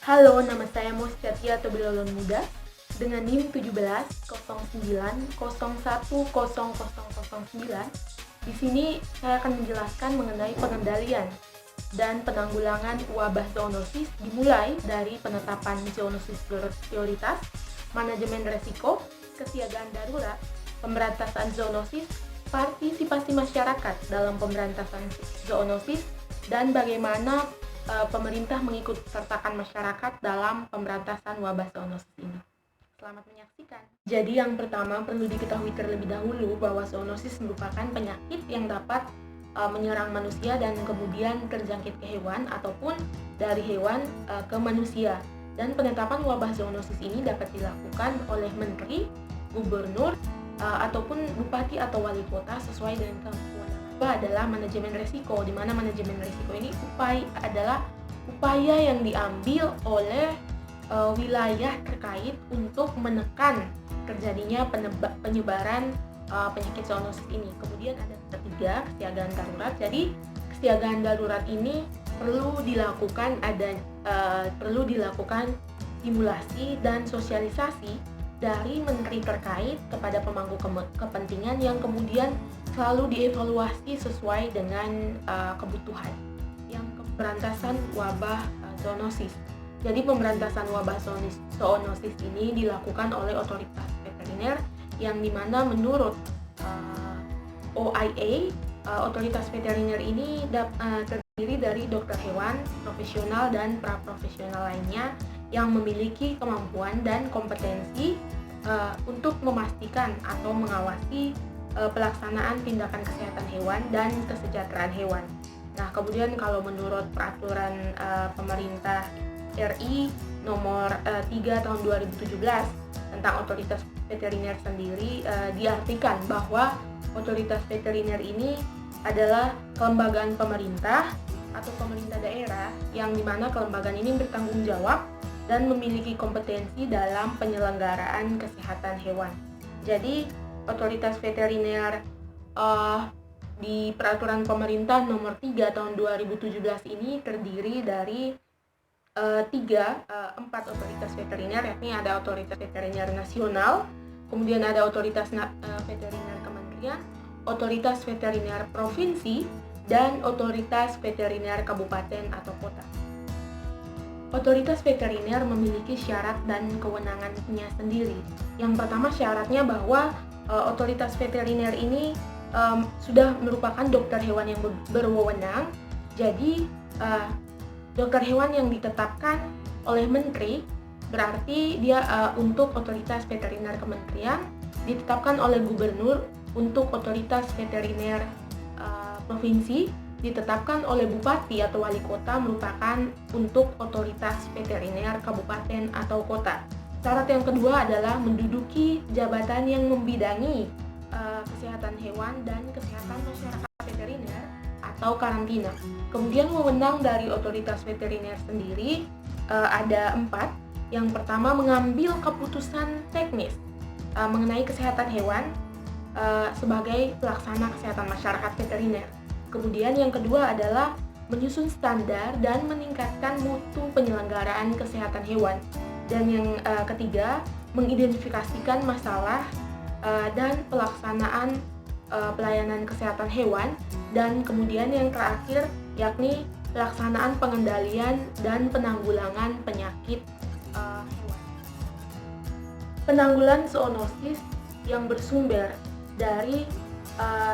Halo, nama saya Moscatia Tobilolon Muda dengan NIM 1709010009. Di sini saya akan menjelaskan mengenai pengendalian dan penanggulangan wabah zoonosis dimulai dari penetapan zoonosis prioritas, manajemen resiko, kesiagaan darurat, pemberantasan zoonosis, partisipasi masyarakat dalam pemberantasan zoonosis, dan bagaimana pemerintah mengikut sertakan masyarakat dalam pemberantasan wabah zoonosis ini. Selamat menyaksikan. Jadi yang pertama perlu diketahui terlebih dahulu bahwa zoonosis merupakan penyakit yang dapat menyerang manusia dan kemudian terjangkit ke hewan ataupun dari hewan ke manusia. Dan penetapan wabah zoonosis ini dapat dilakukan oleh menteri, gubernur, ataupun bupati atau wali kota sesuai dengan kewenangan. Adalah manajemen risiko, di mana manajemen risiko ini adalah upaya yang diambil oleh wilayah terkait untuk menekan terjadinya penyebaran penyakit zoonosis ini. Kemudian ada ketiga, kesiagaan darurat. Jadi kesiagaan darurat ini perlu dilakukan simulasi dan sosialisasi dari menteri terkait kepada pemangku kepentingan yang kemudian selalu dievaluasi sesuai dengan kebutuhan. Yang pemberantasan wabah zoonosis. Jadi pemberantasan wabah zoonosis ini dilakukan oleh otoritas veteriner yang dimana menurut OIA, otoritas veteriner ini terdiri dari dokter hewan, profesional dan pra-profesional lainnya yang memiliki kemampuan dan kompetensi untuk memastikan atau mengawasi pelaksanaan tindakan kesehatan hewan dan kesejahteraan hewan. Nah, kemudian kalau menurut peraturan pemerintah RI nomor 3 tahun 2017 tentang otoritas veteriner sendiri, diartikan bahwa otoritas veteriner ini adalah kelembagaan pemerintah atau pemerintah daerah yang dimana kelembagaan ini bertanggung jawab dan memiliki kompetensi dalam penyelenggaraan kesehatan hewan. Jadi otoritas veteriner di peraturan pemerintah nomor 3 tahun 2017 ini terdiri dari 4 otoritas veteriner, yakni ada otoritas veteriner nasional, kemudian ada otoritas veteriner kementerian, otoritas veteriner provinsi, dan otoritas veteriner kabupaten atau kota. Otoritas veteriner memiliki syarat dan kewenangannya sendiri. Yang pertama syaratnya bahwa otoritas veteriner ini sudah merupakan dokter hewan yang berwenang. Jadi dokter hewan yang ditetapkan oleh menteri, berarti dia untuk otoritas veteriner kementerian, ditetapkan oleh gubernur untuk otoritas veteriner provinsi, ditetapkan oleh bupati atau wali kota merupakan untuk otoritas veteriner kabupaten atau kota. Syarat yang kedua adalah menduduki jabatan yang membidangi kesehatan hewan dan kesehatan masyarakat veteriner atau karantina. Kemudian wewenang dari otoritas veteriner sendiri ada 4. Yang pertama mengambil keputusan teknis mengenai kesehatan hewan sebagai pelaksana kesehatan masyarakat veteriner. Kemudian yang kedua adalah menyusun standar dan meningkatkan mutu penyelenggaraan kesehatan hewan. Dan yang ketiga, mengidentifikasikan masalah dan pelaksanaan pelayanan kesehatan hewan. Dan kemudian yang terakhir, yakni pelaksanaan pengendalian dan penanggulangan penyakit hewan. Penanggulangan zoonosis yang bersumber dari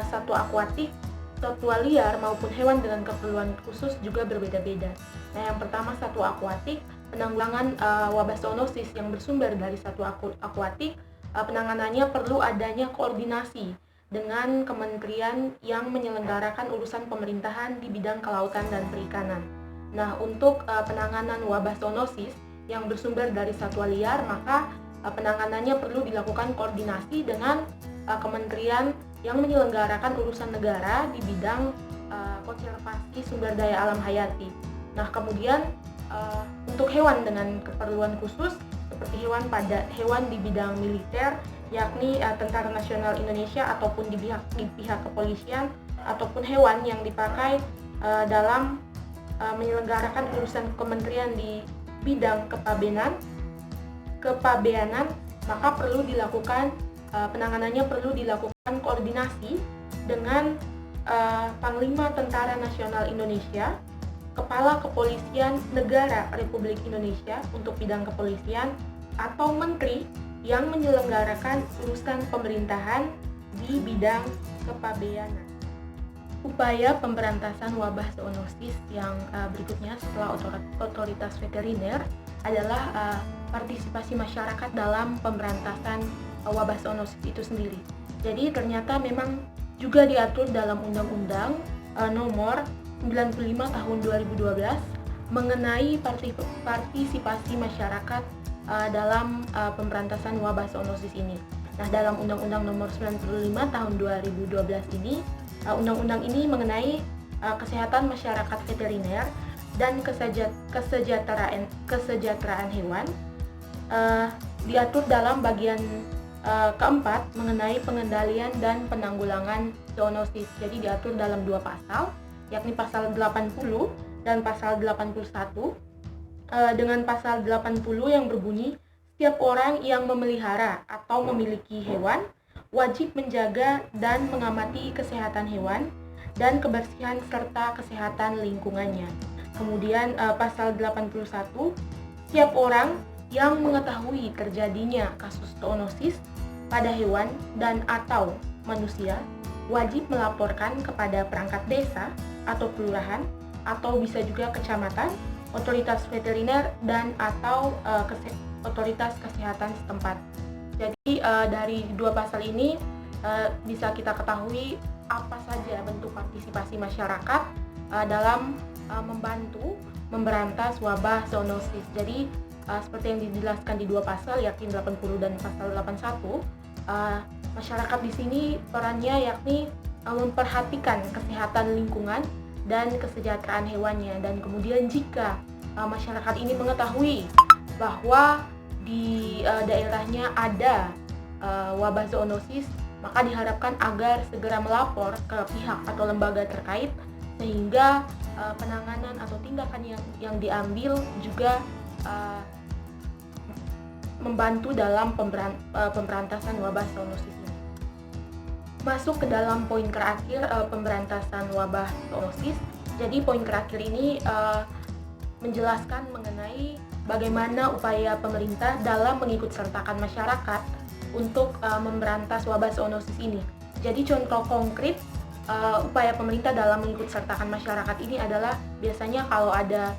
satwa akuatik, satwa liar maupun hewan dengan keperluan khusus juga berbeda-beda. Nah, yang pertama satwa akuatik, penanggulangan wabah zoonosis yang bersumber dari satwa akuatik, penanganannya perlu adanya koordinasi dengan kementerian yang menyelenggarakan urusan pemerintahan di bidang kelautan dan perikanan. Nah, untuk penanganan wabah zoonosis yang bersumber dari satwa liar, maka penanganannya perlu dilakukan koordinasi dengan kementerian yang menyelenggarakan urusan negara di bidang konservasi sumber daya alam hayati. Nah, kemudian untuk hewan dengan keperluan khusus seperti hewan di bidang militer, yakni Tentara Nasional Indonesia ataupun di pihak kepolisian, ataupun hewan yang dipakai dalam menyelenggarakan urusan kementerian di bidang kepabeanan, maka perlu dilakukan penanganannya perlu dilakukan koordinasi dengan Panglima Tentara Nasional Indonesia, Kepala Kepolisian Negara Republik Indonesia untuk bidang kepolisian, atau menteri yang menyelenggarakan urusan pemerintahan di bidang kepabeanan. Upaya pemberantasan wabah zoonosis yang berikutnya setelah otoritas veteriner adalah partisipasi masyarakat dalam pemberantasan wabah zoonosis itu sendiri. Jadi ternyata memang juga diatur dalam Undang-Undang Nomor 95 Tahun 2012 mengenai partisipasi masyarakat dalam pemberantasan wabah zoonosis ini. Nah, dalam Undang-Undang Nomor 95 Tahun 2012 ini, undang-undang ini mengenai kesehatan masyarakat veteriner dan kesejahteraan hewan, diatur dalam bagian keempat mengenai pengendalian dan penanggulangan zoonosis. Jadi diatur dalam 2 pasal, yakni pasal 80 dan pasal 81. Dengan pasal 80 yang berbunyi, setiap orang yang memelihara atau memiliki hewan wajib menjaga dan mengamati kesehatan hewan dan kebersihan serta kesehatan lingkungannya. Kemudian pasal 81, setiap orang yang mengetahui terjadinya kasus zoonosis pada hewan dan atau manusia wajib melaporkan kepada perangkat desa atau kelurahan atau bisa juga kecamatan, otoritas veteriner dan atau otoritas kesehatan setempat. Jadi dari 2 pasal ini bisa kita ketahui apa saja bentuk partisipasi masyarakat dalam membantu memberantas wabah zoonosis. Jadi seperti yang dijelaskan di 2 pasal, yakni 80 dan pasal 81, masyarakat di sini perannya yakni memperhatikan kesehatan lingkungan dan kesejahteraan hewannya. Dan kemudian jika masyarakat ini mengetahui bahwa di daerahnya ada wabah zoonosis, maka diharapkan agar segera melapor ke pihak atau lembaga terkait sehingga penanganan atau tindakan yang diambil juga membantu dalam pemberantasan wabah zoonosis ini. Masuk ke dalam poin terakhir, pemberantasan wabah zoonosis. Jadi poin terakhir ini menjelaskan mengenai bagaimana upaya pemerintah dalam mengikutsertakan masyarakat untuk memberantas wabah zoonosis ini. Jadi contoh konkret upaya pemerintah dalam mengikutsertakan masyarakat ini adalah biasanya kalau ada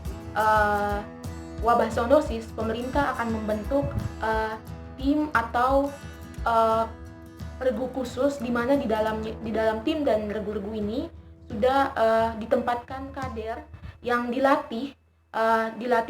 wabah zoonosis, pemerintah akan membentuk tim atau regu khusus di mana di dalam tim dan regu-regu ini sudah ditempatkan kader yang dilatih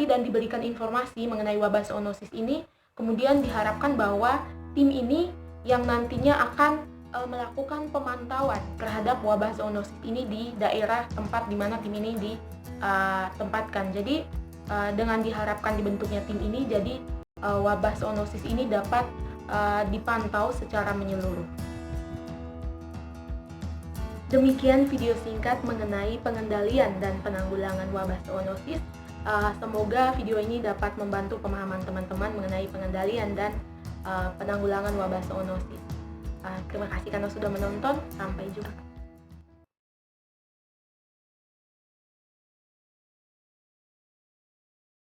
dan diberikan informasi mengenai wabah zoonosis ini. Kemudian diharapkan bahwa tim ini yang nantinya akan melakukan pemantauan terhadap wabah zoonosis ini di daerah tempat di mana tim ini ditempatkan. Jadi dengan diharapkan dibentuknya tim ini, jadi wabah zoonosis ini dapat dipantau secara menyeluruh. Demikian video singkat mengenai pengendalian dan penanggulangan wabah zoonosis. Semoga video ini dapat membantu pemahaman teman-teman mengenai pengendalian dan penanggulangan wabah zoonosis. Terima kasih karena sudah menonton. Sampai jumpa.